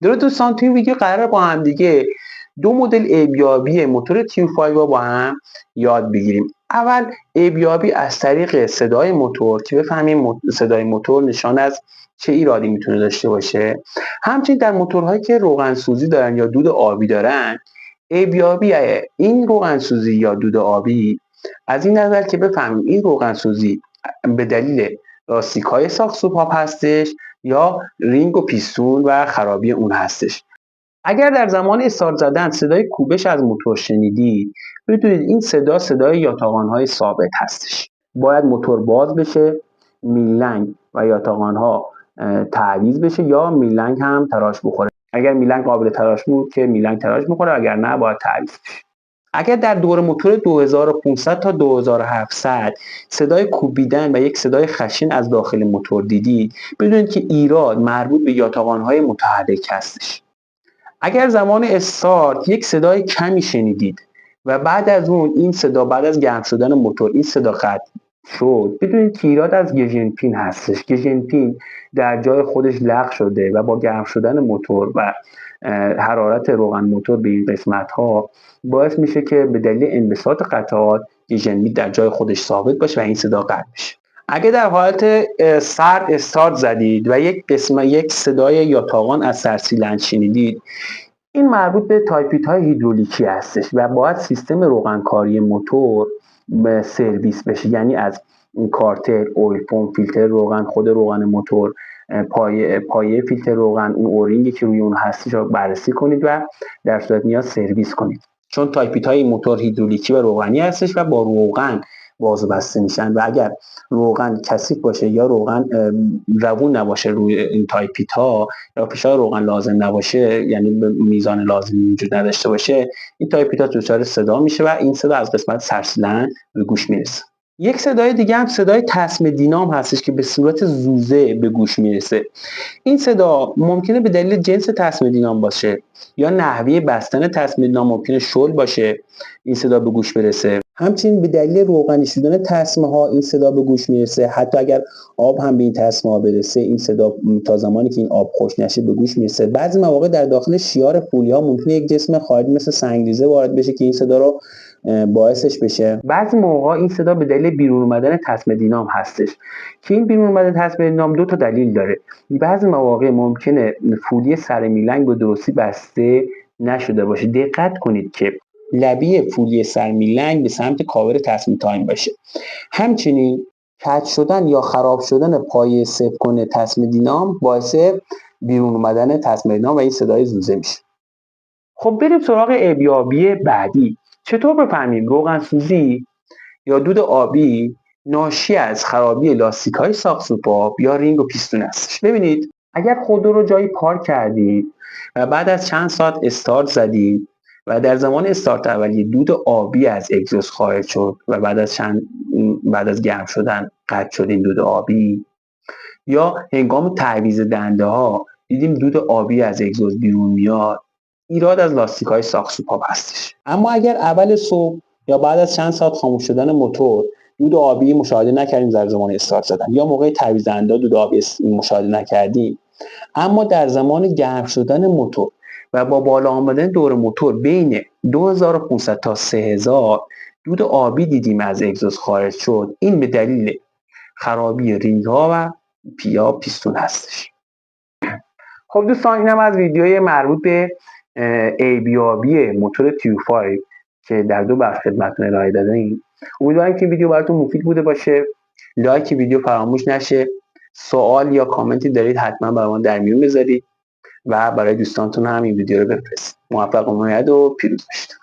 درود دوستان، توی این ویدیو قراره با هم دیگه دو مدل عیب‌یابی موتور TU5 رو با هم یاد بگیریم. اول عیب‌یابی از طریق صدای موتور که بفهمیم صدای موتور نشان از چه ایرادی میتونه داشته باشه. همچنین در موتورهایی که روغنسوزی دارن یا دود آبی دارن، عیب‌یابی این روغنسوزی یا دود آبی از این نظر که بفهمیم این روغنسوزی به دلیل لاستیک‌های ساق سوپاپ هستش یا رینگ و پیستون و خرابی اون هستش. اگر در زمان استارت زدن صدای کوبش از موتور شنیدید، بدونید این صدای یاتاقان‌های ثابت هستش. باید موتور باز بشه، میلنگ و یاتاقان‌ها تعویض بشه یا میلنگ هم تراش بخوره. اگر میلنگ قابل تراش بود که میلنگ تراش بخوره، اگر نه باید تعویض بشه. اگر در دور موتور 2500 تا 2700 صدای کوبیدن و یک صدای خشن از داخل موتور دیدید، بدونید که ایراد مربوط به یاتاقان‌های متحرک هستش. اگر زمان استارت یک صدای کمی شنیدید و بعد از اون این صدا بعد از گرم شدن موتور این صدا قطع شد، بدونید که ایراد از گژن پین هستش. گژن پین در جای خودش لغو شده و با گرم شدن موتور و حرارت روغن موتور به این قسمت ها باعث میشه که به دلیل انبساط قطعات گژن پین در جای خودش ثابت باشه و این صدا قطع بشه. اگه در حالت سرد استارت زدید و یک صدای یاتاقان از سرسیلند شنیدید، این مربوط به تایپیت های هیدرولیکی هستش و باید سیستم روغنکاری موتور به سرویس بشه، یعنی از کارتر، اویل پمپ، فیلتر روغن، خود روغن موتور، پایه فیلتر روغن، اون اورینگی که روی اون هستش رو بررسی کنید و در صورت نیاز سرویس کنید، چون تایپیت های موتور هیدرولیکی و روغنی هستش و با روغن باز و بسته میشن و اگر روغن کثیف باشه یا روغن روون نباشه روی این تایپیت ها یا فشار روغن لازم نباشه، یعنی به میزان لازم وجود نداشته باشه، این تایپیت ها دچار صدا میشه و این صدا از قسمت سرسیلند به گوش میرسه. یک صدای دیگه هم صدای تسمه دینام هستش که به صورت زوزه به گوش میرسه. این صدا ممکنه به دلیل جنس تسمه دینام باشه یا نحوه بستن تسمه دینام ممکنه شل باشه این صدا به گوش برسه. همچنین به دلیل روغنی شدن تسمه ها این صدا به گوش میرسه. حتی اگر آب هم به این تسمه ها برسه، این صدا تا زمانی که این آب خوش نشه به گوش میرسه. بعضی مواقع در داخل شیار فولیا ممکنه یک جسم خارجی مثل سنگریزه وارد بشه که این صدا رو باعثش بشه. بعضی موقع این صدا به دلیل بیرون اومدن تسمه دینام هستش که این بیرون اومدن تسمه دینام دو تا دلیل داره. بعضی مواقع ممکنه فولی سر میلنگ به درستی بسته نشده باشه. دقت کنید که لبی فولی سر میلنگ به سمت کاور تسمه تایم باشه. همچنین کج شدن یا خراب شدن پایه سفت کنه تسمه دینام باعث بیرون اومدن تسمه دینام و این صدای زوزه میشه. خب بریم سراغ عیب‌یابی بعدی. چطور بفهمیم روغنسوزی یا دود آبی ناشی از خرابی لاستیک‌های ساق سوپاپ یا رینگ و پیستون هستش؟ ببینید، اگر خودرو رو جایی پارک کردید و بعد از چند ساعت استارت زدید و در زمان استارت اولیه دود آبی از اگزوز خارج شد و بعد از گرم شدن قطع شد این دود آبی، یا هنگام تعویض دنده ها دیدیم دود آبی از اگزوز بیرون میاد، ایراد از لاستیک‌های ساق سوپاپ هستش. اما اگر اول صبح یا بعد از چند ساعت خاموش شدن موتور دود آبی مشاهده نکردیم در زمان استارت زدن یا موقع تعویض دنده دود آبی مشاهده نکردیم، اما در زمان گرم شدن موتور و با بالا آمدن دور موتور بین 2500 تا 3000 دود آبی دیدیم از اگزوز خارج شد، این به دلیل خرابی رینگ ها و پیستون هستش. خب دوستان، اینم از ویدیوی مربوط به عیب‌یابی موتور TU5 که در دو بخش خدمتتون ارائه دادیم. امیدوارم که این ویدیو براتون مفید بوده باشه. لایک ویدیو فراموش نشه. سوال یا کامنتی دارید حتما برای ما در میون بذارید و برای دوستانتون هم این ویدیو رو بفرستید. موفق و مایه و پیروز باشید.